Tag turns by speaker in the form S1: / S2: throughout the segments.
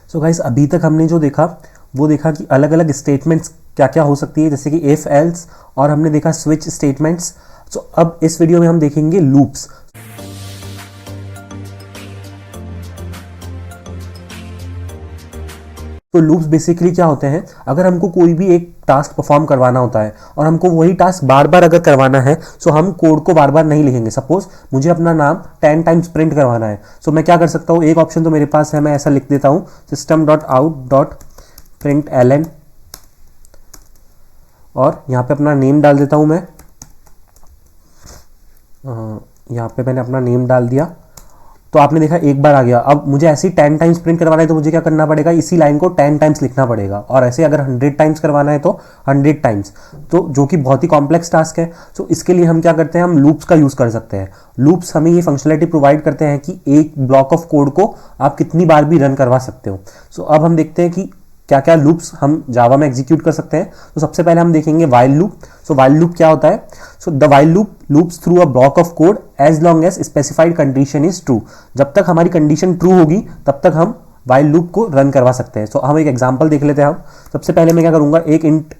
S1: So guys अभी तक हमने जो देखा वो देखा कि अलग अलग स्टेटमेंट्स क्या क्या हो सकती है, जैसे कि इफ एल्स, और हमने देखा स्विच स्टेटमेंट्स। सो अब इस वीडियो में हम देखेंगे लूप्स। तो लूप्स बेसिकली क्या होते हैं, अगर हमको कोई भी एक टास्क परफॉर्म करवाना होता है और हमको वही टास्क बार बार अगर करवाना है, सो हम कोड को बार बार नहीं लिखेंगे। सपोज मुझे अपना नाम 10 टाइम्स प्रिंट करवाना है, सो मैं क्या कर सकता हूँ, एक ऑप्शन तो मेरे पास है, मैं ऐसा लिख देता हूँ system.out.println और यहाँ पे अपना नेम डाल देता हूँ मैं। यहाँ पे मैंने अपना नेम डाल दिया, तो आपने देखा एक बार आ गया। अब मुझे ऐसे ही 10 टाइम्स प्रिंट करवाना है तो मुझे क्या करना पड़ेगा, इसी लाइन को 10 टाइम्स लिखना पड़ेगा, और ऐसे अगर 100 टाइम्स करवाना है तो 100 टाइम्स, तो जो कि बहुत ही कॉम्प्लेक्स टास्क है। तो इसके लिए हम क्या करते हैं, हम लूप्स का यूज़ कर सकते हैं। लूप्स हमें ये फंक्शनलिटी प्रोवाइड करते हैं कि एक ब्लॉक ऑफ कोड को आप कितनी बार भी रन करवा सकते हो। सो अब हम देखते हैं कि क्या क्या लूप्स हम जावा में एग्जीक्यूट कर सकते हैं। तो सबसे पहले हम देखेंगे while loop. So while loop क्या होता है, so the while loop loops through a block of code as long as specified condition is true. जब तक हमारी कंडीशन ट्रू होगी तब तक हम वाइल लूप को रन करवा सकते हैं। सो हम एक एग्जांपल देख लेते हैं। हम सबसे पहले मैं क्या करूंगा, एक इंट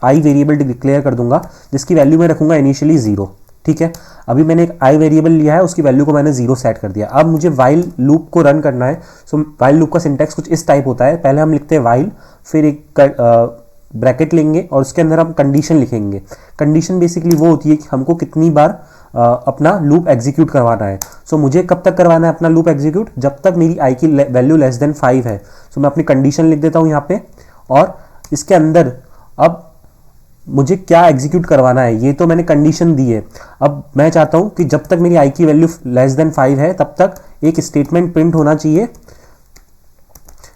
S1: आई वेरिएबल डिक्लेयर कर दूंगा जिसकी वैल्यू मैं रखूंगा इनिशियली 0। ठीक है, अभी मैंने एक आई वेरिएबल लिया है, उसकी वैल्यू को मैंने 0 सेट कर दिया। अब मुझे वाइल लूप को रन करना है। सो वाइल लूप का सिंटैक्स कुछ इस टाइप होता है, पहले हम लिखते हैं वाइल, फिर एक ब्रैकेट लेंगे और उसके अंदर हम कंडीशन लिखेंगे। कंडीशन बेसिकली वो होती है कि हमको कितनी बार अपना लूप एग्जीक्यूट करवाना है। सो मुझे कब तक करवाना है अपना लूप एग्जीक्यूट, जब तक मेरी आई की वैल्यू लेस देन 5 है। सो मैं अपनी कंडीशन लिख देता हूँ यहाँ पे, और इसके अंदर अब मुझे क्या एग्जीक्यूट करवाना है, ये तो मैंने कंडीशन दी है। अब मैं चाहता हूं कि जब तक मेरी आई की वैल्यू लेस देन 5 है तब तक एक स्टेटमेंट प्रिंट होना चाहिए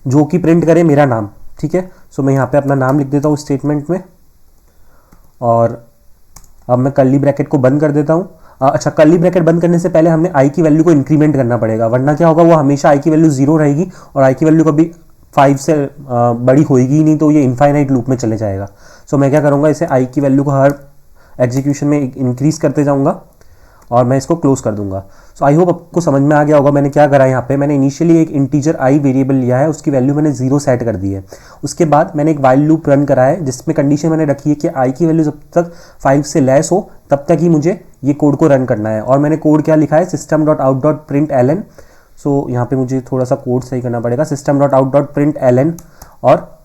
S1: जो कि प्रिंट करे मेरा नाम। ठीक है, सो मैं यहाँ पे अपना नाम लिख देता हूँ स्टेटमेंट में, और अब मैं कर्ली ब्रैकेट को बंद कर देता हूँ। अच्छा, कर्ली ब्रैकेट बंद करने से पहले हमने आई की वैल्यू को इंक्रीमेंट करना पड़ेगा, वरना क्या होगा, वो हमेशा आई की वैल्यू 0 रहेगी और आई की वैल्यू कभी 5 से बड़ी होएगी ही नहीं, तो ये इनफाइनाइट लूप में चले जाएगा। सो मैं क्या करूँगा, इसे आई की वैल्यू को हर एग्जीक्यूशन में इंक्रीज करते जाऊँगा और मैं इसको क्लोज कर दूंगा। सो आई होप आपको समझ में आ गया होगा मैंने क्या करा। यहाँ पे मैंने इनिशियली एक इंटीजर आई वेरिएबल लिया है, उसकी वैल्यू मैंने 0 सेट कर दी है। उसके बाद मैंने एक वाइल लूप रन करा है जिसमें कंडीशन मैंने रखी है कि आई की वैल्यू जब तक 5 से लेस हो तब तक ही मुझे ये कोड को रन करना है। और मैंने कोड क्या लिखा है, system.out.println। सो यहाँ पे मुझे थोड़ा सा कोड सही करना पड़ेगा, system.out.println, और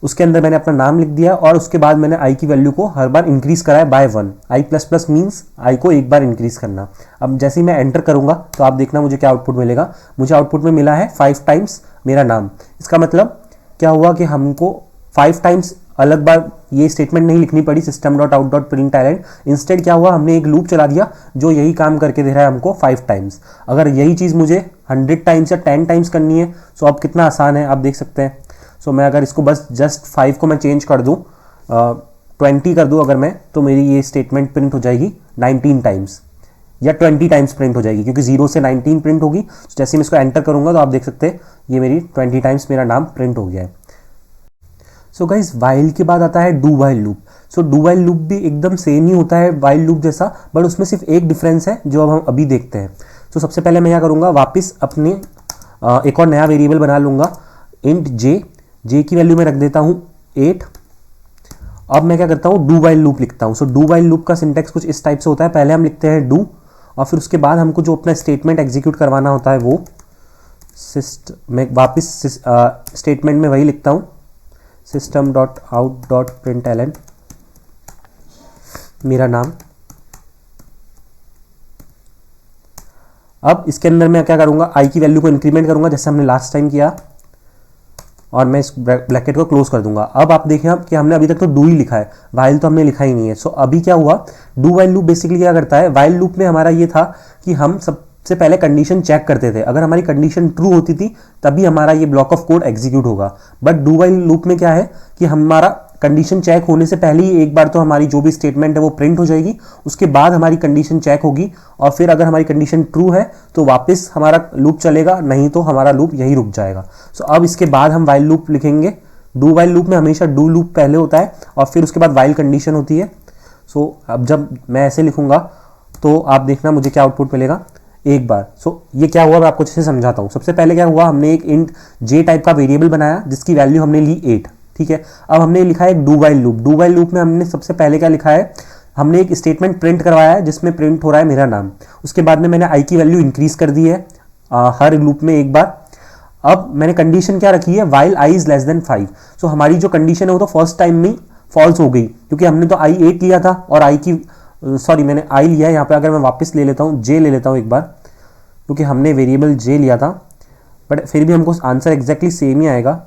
S1: उसके अंदर मैंने अपना नाम लिख दिया और उसके बाद मैंने आई की वैल्यू को हर बार इंक्रीज करा है by 1। I plus plus means I को एक बार इंक्रीज करना। अब जैसे ही मैं एंटर करूंगा तो आप देखना मुझे क्या आउटपुट मिलेगा। मुझे आउटपुट में मिला है 5 टाइम्स मेरा नाम। इसका मतलब क्या हुआ कि हमको 5 टाइम्स अलग बार ये स्टेटमेंट नहीं लिखनी पड़ी system.out.println। इंस्टेड क्या हुआ, हमने एक लूप चला दिया जो यही काम करके दे रहा है हमको 5 टाइम्स। अगर यही चीज़ मुझे 100 टाइम्स या 10 टाइम्स करनी है तो अब कितना आसान है आप देख सकते हैं। सो मैं अगर इसको बस जस्ट 5 को मैं चेंज कर दूँ, 20 कर दूँ अगर मैं, तो मेरी ये स्टेटमेंट प्रिंट हो जाएगी 19 टाइम्स या 20 टाइम्स प्रिंट हो जाएगी, क्योंकि 0 से 19 प्रिंट होगी। तो जैसे मैं इसको एंटर करूँगा तो आप देख सकते हैं ये मेरी 20 टाइम्स मेरा नाम प्रिंट हो गया है। सो गाइस वाइल के बाद आता है do while loop. So do while loop भी एकदम सेम ही होता है वाइल लूप जैसा, बट उसमें सिर्फ एक डिफरेंस है जो अब हम अभी देखते हैं। सो सबसे पहले मैं क्या करूँगा, वापस अपने एक और नया वेरिएबल बना लूँगा, इंट जे की वैल्यू में रख देता हूँ 8। अब मैं क्या करता हूँ, डू वाइल लूप लिखता हूँ। सो डू वाइल लूप का सिंटेक्स कुछ इस टाइप से होता है, पहले हम लिखते हैं डू और फिर उसके बाद हमको जो अपना स्टेटमेंट एग्जीक्यूट करवाना होता है वो मैं वापस स्टेटमेंट में वही लिखता हूँ, system.out.println मेरा नाम। अब इसके अंदर मैं क्या करूँगा, आई की वैल्यू को इंक्रीमेंट करूँगा जैसे हमने लास्ट टाइम किया, और मैं इस ब्रैकेट को क्लोज कर दूंगा। अब आप देखें कि हमने अभी तक तो डू ही लिखा है, वाइल तो हमने लिखा ही नहीं है। सो अभी क्या हुआ, डू वाइल लूप बेसिकली क्या करता है, वाइल लूप में हमारा ये था कि हम सबसे पहले कंडीशन चेक करते थे, अगर हमारी कंडीशन ट्रू होती थी तभी हमारा ये ब्लॉक ऑफ कोड एग्जीक्यूट होगा। बट डू वाइल लूप में क्या है कि हमारा कंडीशन चेक होने से पहले ही एक बार तो हमारी जो भी स्टेटमेंट है वो प्रिंट हो जाएगी, उसके बाद हमारी कंडीशन चेक होगी, और फिर अगर हमारी कंडीशन ट्रू है तो वापस हमारा लूप चलेगा, नहीं तो हमारा लूप यहीं रुक जाएगा। सो अब इसके बाद हम वाइल लूप लिखेंगे। डू वाइल लूप में हमेशा डू लूप पहले होता है और फिर उसके बाद वाइल कंडीशन होती है। सो अब जब मैं ऐसे लिखूंगा तो आप देखना मुझे क्या आउटपुट मिलेगा, एक बार। ये क्या हुआ मैं आपको अच्छे से समझाता हूँ। सबसे पहले क्या हुआ, हमने एक इंट जे टाइप का वेरिएबल बनाया जिसकी वैल्यू हमने ली 8, ठीक है। अब हमने लिखा है एक do while loop. Do while loop में हमने सबसे पहले क्या लिखा है, हमने एक स्टेटमेंट प्रिंट करवाया है जिसमें प्रिंट हो रहा है मेरा नाम। उसके बाद में मैंने आई की वैल्यू इंक्रीज कर दी है हर लूप में एक बार। अब मैंने कंडीशन क्या रखी है, while I is less than 5। सो हमारी जो कंडीशन है वो तो फर्स्ट टाइम में फॉल्स हो गई, क्योंकि हमने तो आई 8 लिया था और आई की सॉरी मैंने आई लिया है यहाँ पे। अगर मैं वापस ले लेता हूँ, जे ले लेता हूँ एक बार, क्योंकि हमने वेरिएबल जे लिया था, बट फिर भी हमको आंसर एग्जैक्टली सेम ही आएगा।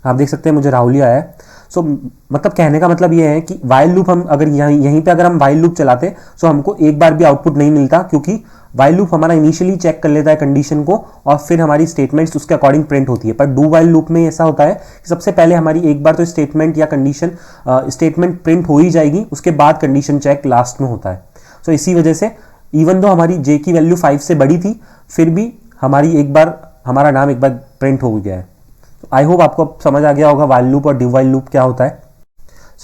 S1: आप देख सकते हैं मुझे राहुल ही आया है। मतलब कहने का मतलब ये है कि वाइल लूप हम अगर यहीं पे अगर हम वाइल लूप चलाते सो हमको एक बार भी आउटपुट नहीं मिलता, क्योंकि वाइल लूप हमारा इनिशियली चेक कर लेता है कंडीशन को और फिर हमारी स्टेटमेंट्स उसके अकॉर्डिंग प्रिंट होती है। पर डू वाइल लूप में ऐसा होता है कि सबसे पहले हमारी एक बार तो स्टेटमेंट या कंडीशन स्टेटमेंट प्रिंट हो ही जाएगी, उसके बाद कंडीशन चेक लास्ट में होता है। इसी वजह से इवन दो हमारी जे की वैल्यू 5 से बड़ी थी, फिर भी हमारा नाम एक बार प्रिंट हो गया है। आई होप आपको समझ आ गया होगा वाइल लूप और डू वाइल लूप क्या होता है।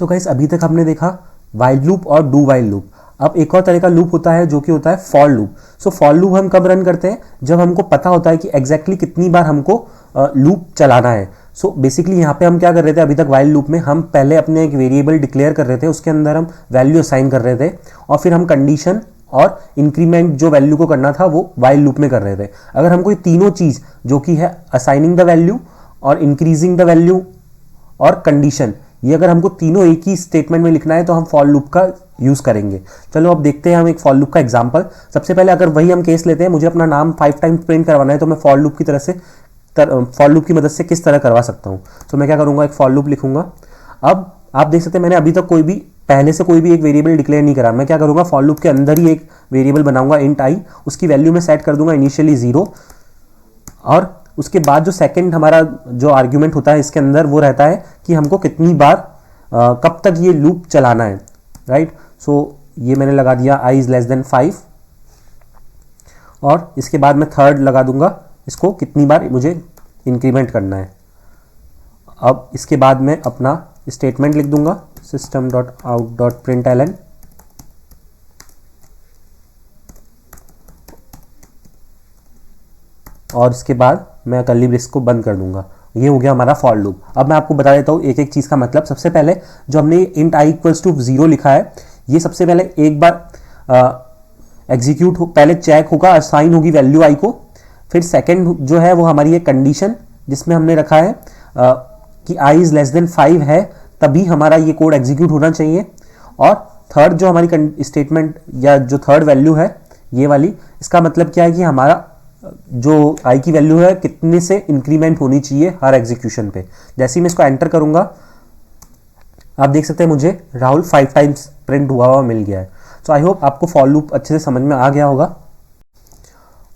S1: गाइस अभी तक हमने देखा वाइल लूप और डू वाइल लूप। अब एक और तरह का लूप होता है जो कि होता है फॉर लूप। फॉर लूप हम कब रन करते हैं, जब हमको पता होता है कि एग्जैक्टली कितनी बार हमको लूप चलाना है। बेसिकली यहाँ पे हम क्या कर रहे थे, अभी तक वाइल लूप में हम पहले अपने एक वेरिएबल डिक्लेयर कर रहे थे, उसके अंदर हम वैल्यू असाइन कर रहे थे और फिर हम कंडीशन और इंक्रीमेंट जो वैल्यू को करना था वो वाइल लूप में कर रहे थे। अगर हमको ये तीनों चीज़ जो कि है असाइनिंग द वैल्यू और इंक्रीजिंग द वैल्यू और कंडीशन, ये अगर हमको तीनों एक ही स्टेटमेंट में लिखना है तो हम फॉर लूप का यूज करेंगे। चलो अब देखते हैं हम एक फॉर लूप का एग्जांपल। सबसे पहले अगर वही हम केस लेते हैं, मुझे अपना नाम 5 टाइम्स प्रिंट करवाना है, तो मैं फॉर लूप की मदद से किस तरह करवा सकता हूँ। तो मैं क्या करूँगा, एक फॉर लूप लिखूंगा। अब आप देख सकते हैं मैंने अभी तक पहले से कोई भी एक वेरिएबल डिक्लेयर नहीं करा। मैं क्या करूँगा, फॉर लूप के अंदर ही एक वेरिएबल बनाऊंगा इंट आई, उसकी वैल्यू में सेट कर दूंगा इनिशियली 0 और उसके बाद जो सेकंड हमारा जो आर्ग्यूमेंट होता है इसके अंदर वो रहता है कि हमको कितनी बार कब तक ये लूप चलाना है, राइट। ये मैंने लगा दिया i इज लेस देन 5 और इसके बाद मैं थर्ड लगा दूंगा, इसको कितनी बार मुझे इंक्रीमेंट करना है। अब इसके बाद मैं अपना स्टेटमेंट लिख दूंगा system.out.println और इसके बाद मैं कर्ली ब्रेस को बंद कर दूंगा। ये हो गया हमारा फॉर लूप। अब मैं आपको बता देता हूँ एक एक चीज़ का मतलब। सबसे पहले जो हमने इंट आई इक्वल्स टू 0 लिखा है, ये सबसे पहले एक बार एग्जीक्यूट पहले चेक होगा, असाइन होगी वैल्यू आई को। फिर सेकंड जो है वो हमारी एक कंडीशन जिसमें हमने रखा है कि आई इज लेस देन 5 है, तभी हमारा ये कोड एग्जीक्यूट होना चाहिए। और थर्ड जो हमारी स्टेटमेंट या जो थर्ड वैल्यू है ये वाली, इसका मतलब क्या है कि हमारा जो आई की वैल्यू है कितने से इंक्रीमेंट होनी चाहिए हर एग्जीक्यूशन पे। जैसे ही मैं इसको एंटर करूंगा आप देख सकते हैं मुझे राहुल 5 टाइम्स प्रिंट हुआ मिल गया है। आई होप आपको फॉर लूप अच्छे से समझ में आ गया होगा।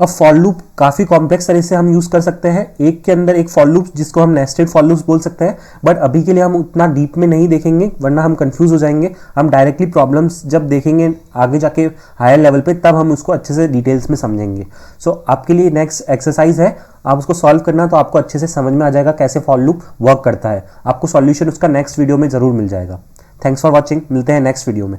S1: अब फॉर लूप काफ़ी कॉम्प्लेक्स तरह से हम यूज़ कर सकते हैं। एक के अंदर एक फॉर लूप जिसको हम नेस्टेड फॉर लूप्स बोल सकते हैं, बट अभी के लिए हम उतना डीप में नहीं देखेंगे वरना हम कंफ्यूज हो जाएंगे। हम डायरेक्टली प्रॉब्लम्स जब देखेंगे आगे जाके हायर लेवल पे, तब हम उसको अच्छे से डिटेल्स में समझेंगे। आपके लिए नेक्स्ट एक्सरसाइज है, आप उसको सॉल्व करना तो आपको अच्छे से समझ में आ जाएगा कैसे फॉर लूप वर्क करता है। आपको सॉल्यूशन उसका नेक्स्ट वीडियो में ज़रूर मिल जाएगा। थैंक्स फॉर वॉचिंग, मिलते हैं नेक्स्ट वीडियो में।